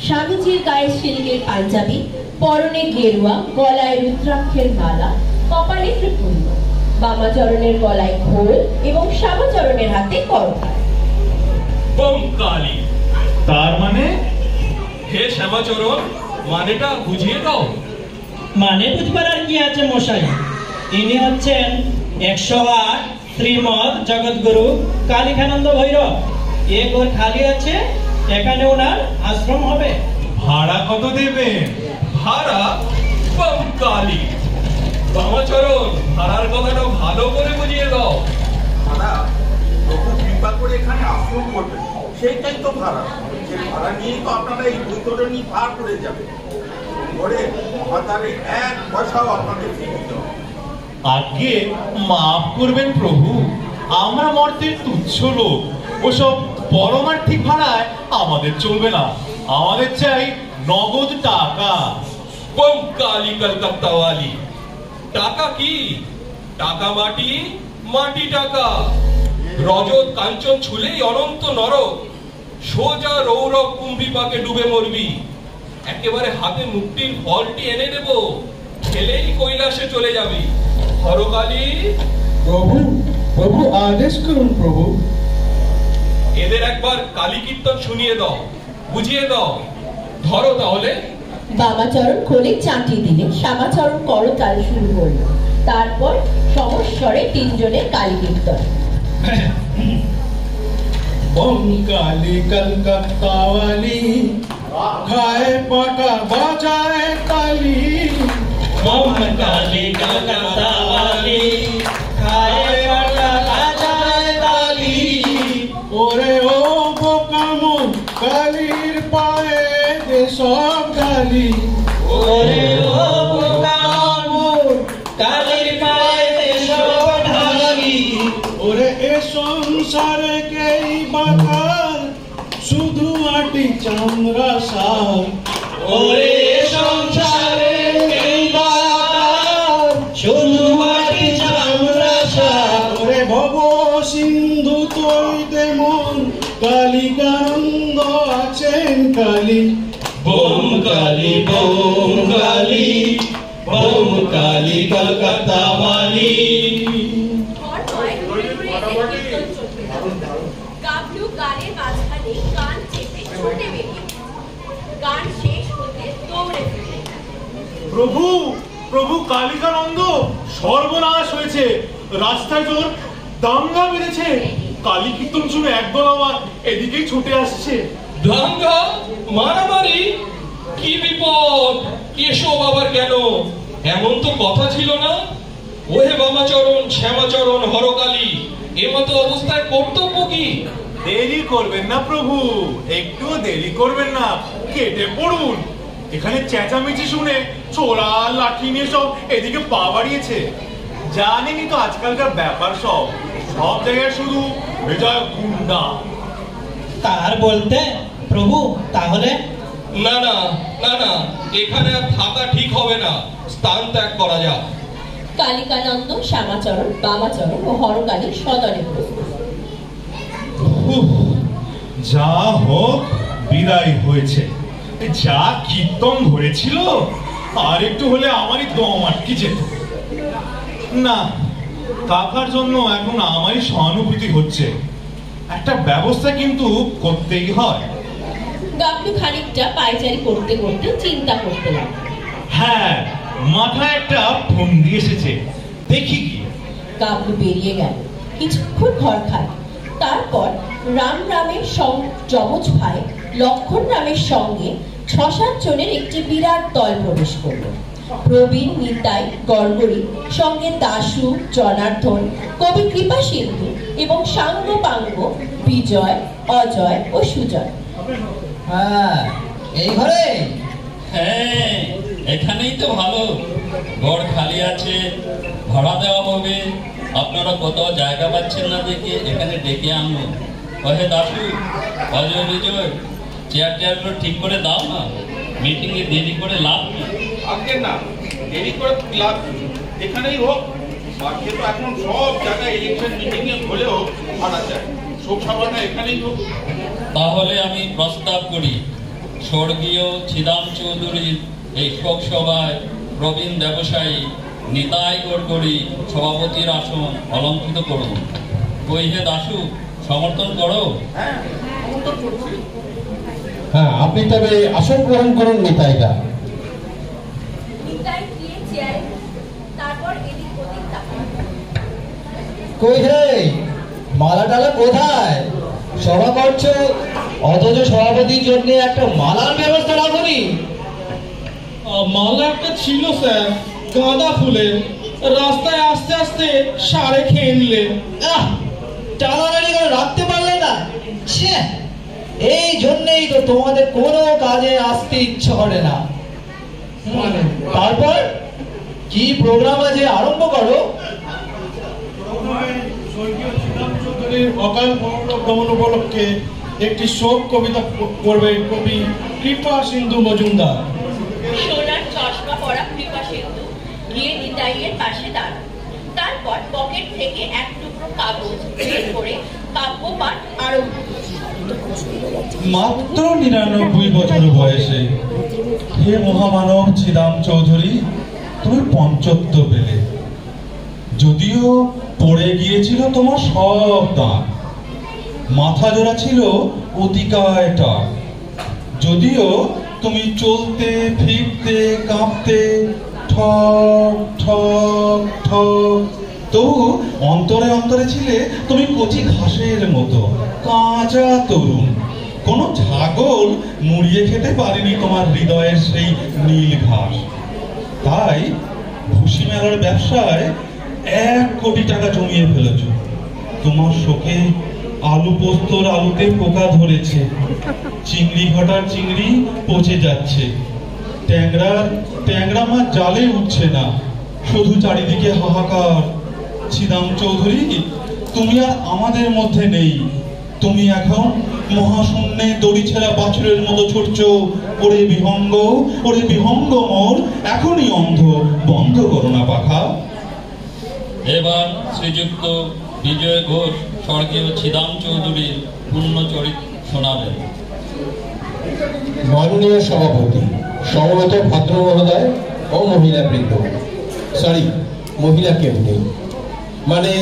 স্বামীজির গায়ে সিল্কের পাঞ্জাবি, পরনে গেরুয়া, গলায় রুদ্রাক্ষের মালা, কপালে ত্রিপুণ্ড। বামাচরণের গলায় খোল এবং শ্যামাচরণের হাতে করতাল। বোম কালী তার মানে? হে শ্যামাচরণ, মানেটা বুঝিয়ে দাও। মানে বুঝবার আর কি আছে মশাই? ইনি হচ্ছেন 108 শ্রীমদ জগৎগুরু কালিকানন্দ ভৈরব। এ ঘর খালি আছে, এখানে ওনার আশ্রম হবে। ভাড়া কত দেবেন? ভাড়া? বোম কালী বামাচরণ, ভাড়ার কথাটা ভালো করে বুঝিয়ে দাও। ভাড়া প্রভু কৃপা করে এখানে আশ্রম করবেন, সেইটাই তো ভাড়া। সে ভাড়া নিয়েই তো আপনারা এই বৈতরণী পার করে যাবে। ঘরে মহাতারে 1 পয়সাও আপনাদের ফি দিতে হবে। আগে মাফ করবেন প্রভু, আমরা মর্তের তুচ্ছ লোক। ওসব পরমার্থিক ভাড়ায় আমাদের চলবে না। আমাদের চাই নগদ টাকা। বোম কালী কলকাতাওয়ালি। টাকা কি? টাকা মাটি, মাটি টাকা। রজত কাঞ্চন ছুলেই অনন্ত নরক। সোজা রৌরব কুম্ভিপাকে ডুবে মরবি। একেবারে হাতে মুক্তির ফলটি এনে দেব, খেলেই কৈলাসে চলে যাবি। হরকালী। প্রভু, প্রভু আদেশ করুন প্রভু। এদের একবার কালী কীর্তন শুনিয়ে দাও, বুঝিয়ে দাও। ধরো তাহলে। বামাচরণ কোলে চাঁটি দিলে শ্যামাচরণ করতাল শুরু করল। তারপর সমস্বরে তিনজনের কালী কীর্তন। बम काली कलकत्ता वाली, खाए पाका बजाए ताली। बम काली कलकत्ता वाली, खाए মন কালীর পায়ে দে সব গালি ওরে ও বোকা মন কালীর পায়ে দে সব ঢালি ওরে এ সংসারে কেই বাধার শুধু মাটি চামড়া সার ওরে সংসারে এই বাধার শুধু মাটি চামড়া সার ওরে ভব সিন্ধু তৈতে মন কালিকানন্দ আছেন কালী বোম কালী কলকাতা বালি গাবলু গানের মাঝখানে গান চেপে ছুটে বেরিয়ে গান শেষ হতে দৌড়ে ফেলে প্রভু প্রভু কালিকানন্দ সর্বনাশ হয়েছে, রাস্তায় তোর দাঙ্গা বেঁধেছে। কালী কীর্তন শুনে একদল আবার এদিকেই ছুটে আসছে। দাঙ্গা মারামারি, কি বিপদ, এসব আবার কেন? এমন তো কথা ছিল না। ওহে বামাচরণ শ্যামাচরণ হরকালী, এমতো অবস্থায় কর্তব্য কি? দেরি করবেন না প্রভু, একটুও দেরি করবেন না, কেটে পড়ুন। এখানে চেঁচামেচি শুনে ছোড়া লাঠি নিয়ে সব এদিকে পা বাড়িয়েছে। জানেনই তো আজকালকার ব্যাপার, সব জায়গায় শুধু বিজয় গুন্ডা। তার বলতে প্রভু তাহলে না না না না, এখানে আর থাকা ঠিক হবে না, স্থান ত্যাগ করা যাক। কালিকানন্দ শ্যামাচরণ বামাচরণ ও হরকালী সদরে প্রস্তুত। যা হোক বিদায় হয়েছে। যা কীর্তন ধরেছিল, আর একটু হলে আমারই দম আটকে যেত। না, কাকার জন্য এখন আমারই সহানুভূতি হচ্ছে। একটা ব্যবস্থা কিন্তু করতেই হয়। গাবলু খানিকটা পায়চারি করতে করতে চিন্তা করতে লাগলো। হ্যাঁ, মাথায় একটা ফন্দি এসেছে, দেখি কি। গাবলু বেরিয়ে গেল। কিছুক্ষণ ঘর খায়। তারপর রামের যমজ ভাই লক্ষণ রামের সঙ্গে ৬-৭ জনের একটি বিরাট দল প্রবেশ করল। প্রবীণ, নিতাই, গড়গড়ি, সঙ্গে দাশু, জনার্দন, কবি কৃপা সিন্ধু এবং সাঙ্গ পাঙ্গ, বিজয়, অজয় ও সুজয়। হ্যাঁ, এই ঘরে? হ্যাঁ, এখানেই তো ভালো। ঘর খালি আছে, ভাড়া দেওয়া হবে। আপনারা কোথাও জায়গা পাচ্ছেন না দেখে এখানে ডেকে আনলো। ওহে দাশু, অজয়, বিজয়, চেয়ার ঠিক করে দাও না, মিটিং এ দেরি করে লাভ নেই। আজকে না, দেরি করে লাভ এখানেই হোক। মাঠে তো এখন সব জায়গায় ইলেকশন মিটিং এ হলেও ভাড়া যায়, শোক সভাটা এখানেই হোক। তাহলে আমি প্রস্তাব করি, স্বর্গীয় ছিদাম চৌধুরীর এই শোক সভায় প্রবীণ ব্যবসায়ী নিতাই গড়গড়ি সভাপতির আসন অলঙ্কৃত করুন। কই হে দাশু, সমর্থন করো? হ্যাঁ, আপনি তবে আসন গ্রহণ করুন নিতাইদা। নিতাই গিয়ে চেয়ারে তারপর এদিক ওদিক তাকায়। কই হে, মালা টালা কোথায়? সভা করছো অথচ সভাপতির জন্য একটা মালার ব্যবস্থা রাখুনি। মালা একটা ছিল স্যার, গাঁদা ফুলের। রাস্তায় আস্তে আস্তে সারে খেয়ে নিলে। টানাটানি করে রাখতে পারলে না? এই জন্যই তো তোমাদের কোনো কাজে আসতে ইচ্ছে করে না। তারপর কি প্রোগ্রাম আছে, আরম্ভ করো। স্বর্গীয় শ্রীরাম চৌধুরীর অকাল গমন উপলক্ষে একটি শোক কবিতা পড়বে কবি কৃপা সিন্ধু মজুমদার। সোনার চশমা পরা কৃপা সিন্ধু গিয়ে নিতাইয়ের পাশে দাঁড়ায়। তারপর পকেট থেকে এক টুকরো কাগজ বের করে কাব্য পাঠ আরম্ভ করল। মাত্র ৯৯ বছর বয়সে হে মহামানব ছিদাম চৌধুরী, তুমি পঞ্চত্ব পেলে। যদিও পড়ে গিয়েছিল তোমার সব দাঁত, মাথা জোড়া ছিল অতিকায় টাক। যদিও তুমি চলতে ফিরতে কাঁপতে ঠক ঠক ঠক, তবু অন্তরে অন্তরে ছিলে তুমি কচি ঘাসের মতো কাঁচা তরুণ। কোনো ছাগল মুড়িয়ে খেতে পারেনি তোমার হৃদয়ের সেই নীল ঘাস। তাই ভুসি মেলার ব্যবসায় ১ কোটি টাকা জমিয়ে ফেলেছ। তোমার শোকে আলু পোস্তর আলুতে পোকা ধরেছে, চিংড়ি ঘাটার চিংড়ি পচে যাচ্ছে, ট্যাংরা মাছ জালে উঠছে না, শুধু চারিদিকে হাহাকার। ছিদাম চৌধুরী, তুমি আর আমাদের মধ্যে নেই। তুমি এখন মহাশূন্যে দড়ি ছেঁড়া বাছুরের মতো ছুটছ। ওরে বিহঙ্গ মোর, এখনই অন্ধ, বন্ধ করো না পাখা। এবার শ্রীযুক্ত বিজয় ঘোষ স্বর্গীয় ছিদাম চৌধুরীর পূর্ণ চরিত্র শোনাবেন। মাননীয় সভাপতি, সমবেত ভদ্র মহোদয় ও মহিলা বৃন্দ, সরি মহিলা কেউ নেই, মানে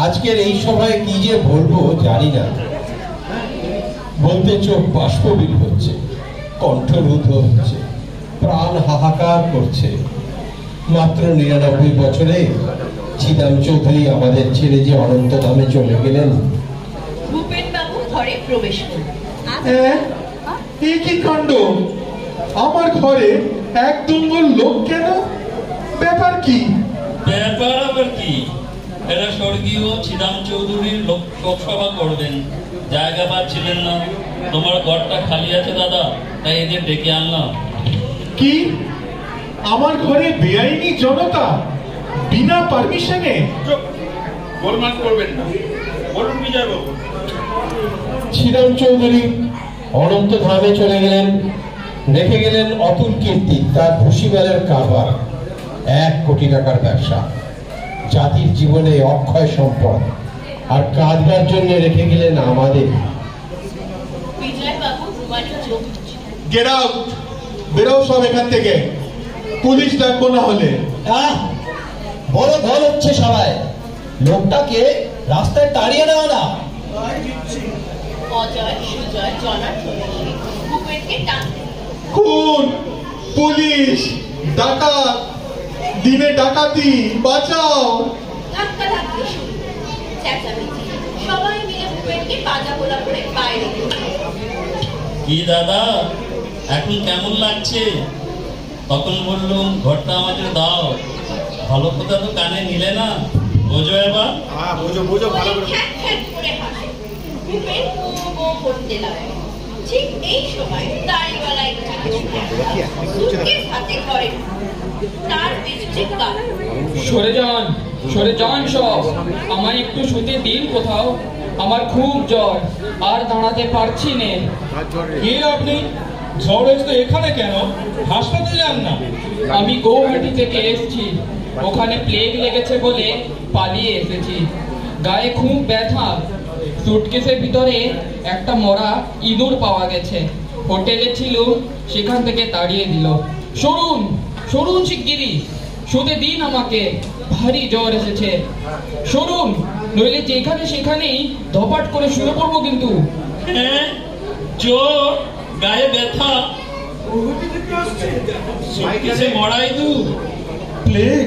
আজকের এই সভায় কি যে বলবো জানি না। বলতে চোখ বাষ্পবিল হচ্ছে, কণ্ঠরুদ্ধ হচ্ছে, প্রাণ হাহাকার করছে। মাত্র 99 বছরে ছিদাম চৌধুরী আমাদের ছেড়ে যে অনন্ত ধামে চলে গেলেন। ভূপেন বাবু ঘরে প্রবেশ করলেন। এই কি কাণ্ড! আমার ঘরে এক দঙ্গল লোক কেন? ব্যাপার কি? ব্যাপার আবার কি? এরা স্বর্গীয় ছিদাম চৌধুরীর লোকসভা করবেন, জায়গা পাচ্ছিলেন না। তোমার ঘরটা খালি আছে দাদা, তাই এদের ডেকে আনলাম। কি আমার ঘরে বেআইনি জনতা বিনা পারমিশনে? গোলমাল করবেন না, বলুন বিজয় বাবু। ছিদাম চৌধুরী অনন্ত ধামে চলে গেলেন, রেখে গেলেন অতুল কীর্তি, তার ভুসিমালের কারবার, 1 কোটি টাকার ব্যবসা, জাতির জীবনে অক্ষয় সম্পদ, আর কাঁদবার জন্য রেখে গেলেন আমাদের। বিজয় বাবু রুমালি চোখ গেট আউট! বেরো সব এখান থেকে, পুলিশ ডাকবো না হলে। বড় ভয় হচ্ছে সবাই, লোকটাকে রাস্তায় তাড়িয়ে নেওয়া না। অজয়, সুজয়, জনার্দন ভূপেনকে টানতে। খুন, পুলিশ, ডাকাত, দিনে ডাকাতি, বাঁচাও! ধাক্কাধাক্কি শুরু, চেঁচামেচি, সবাই মিলে ভূপেনকে বাজা গোলা করে বাইরে দিল। কি দাদা, এখন কেমন লাগছে? তখন বললুম ঘরটা আমাদের দাও। ভালো কথা তো কানে নিলে না, বোঝো এবার? বোঝো ভালো করে। খ্যাট খ্যাট করে হাসে। ভূপেন গো করতে লাগলো। ঠিক এই সময় দাড়িওয়ালা একটি সুটকেস হাতে ঘরে, তার পিছু চিৎকার। সরে যান সব, আমায় একটু শুতে দিন কোথাও, আমার খুব জ্বর, আর দাঁড়াতে পারছি নে। কে আপনি? জ্বর এসে এখানে কেন? হাসপাতালে যান না। আমি গৌহাটি থেকে এসেছি, ওখানে প্লেগ লেগেছে বলে পালিয়ে এসেছি। গায়ে খুব ব্যথা, সুটকেসের ভিতরে একটা মরা ইঁদুর পাওয়া গেছে, হোটেলে ছিল, সেখান থেকে তাড়িয়ে দিল। সরুন শিগগিরি, শুতে দিন আমাকে, ভারী জ্বর এসেছে। সরুন, নইলে যেখানে সেখানেই ধপাট করে শুয়ে পড়বো কিন্তু। হ্যাঁ, জ্বর, গায়ে ব্যথা, সুটকেসে মরা ইঁদুর। প্লেগ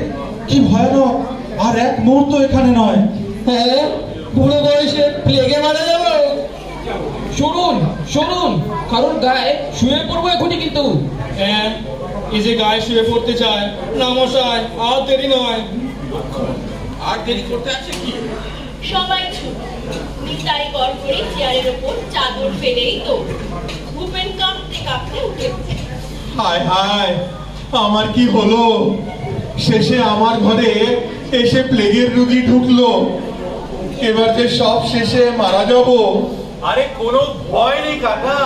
কি ভয়ানক! আর 1 মুহূর্ত এখানে নয়। হ্যাঁ, বুড়ো বয়সে প্লেগে মারা যাবো। সরুন, কারণ গায়ে শুয়ে পড়বো এখনই কিন্তু। হ্যাঁ, এই যে গায়ে শুয়ে পড়তে চায় না মশাই, আর দেরি নয়। আর দেরি করতে আছে কি? সবাই ছুট, নিতাই গড় করে চেয়ারের ওপর চাদর ফেলেই তো। ভূপেন কাঁপতে কাঁপতে উঠে। হায় হায়, আমার কি হলো? শেষে আমার ঘরে এসে প্লেগের রোগী ঢুকলো। এবার যে সব শেষে মারা যাব। আরে কোনো ভয় নেই কাকা,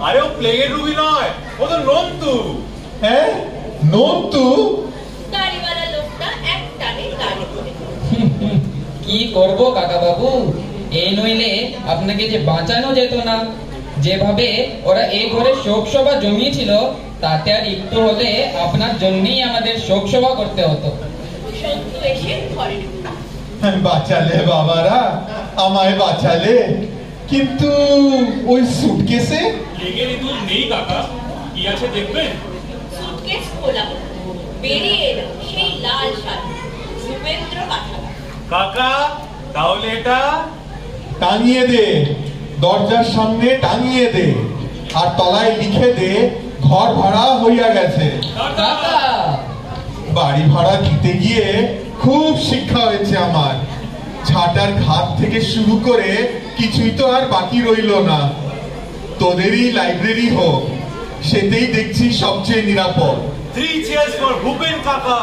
আরে ও প্লেগের রোগী নয়, ও তো নন্তু। হ্যাঁ, নন্তু? দাড়িওয়ালা লোকটা এক টানে দাঁড়িয়ে পড়ে। কি করব কাকা বাবু, এই নইলে আপনাকে যে বাঁচানো যেত না। যেভাবে ওরা এই ঘরে শোক সভা জমিয়েছিল, তাতে আর একটু হলে আপনার জন্যই আমাদের শোক সভা করতে হতো। সন্তু এসে ঘরে ঢুকলো। বাঁচালে বাবারা, আমায় বাঁচালে, কিন্তু ওই সুটকেসে প্লেগের ইঁদুর নেই কাকা, কি আছে দেখবেন? সুটকেস খোলা হলো, বেরিয়ে এলো সেই লাল শাড়ি, ভূপেন্দ্র পাঠালো। কাকা, তাহলে এটা টাঙিয়ে দে, দরজার সামনে টাঙিয়ে দে, আর তলায় লিখে দে ঘর ভাড়া হইয়া গেছে। বাড়ি ভাড়া দিতে গিয়ে খুব শিক্ষা হয়েছে আমার। ঝাঁটার ঘাট থেকে শুরু করে কিছুই তো আর বাকি রইল না। তোদেরই লাইব্রেরি হোক, সেটাই দেখছি সবচেয়ে নিরাপদ। 3 cheers for ভূপেন কাকা।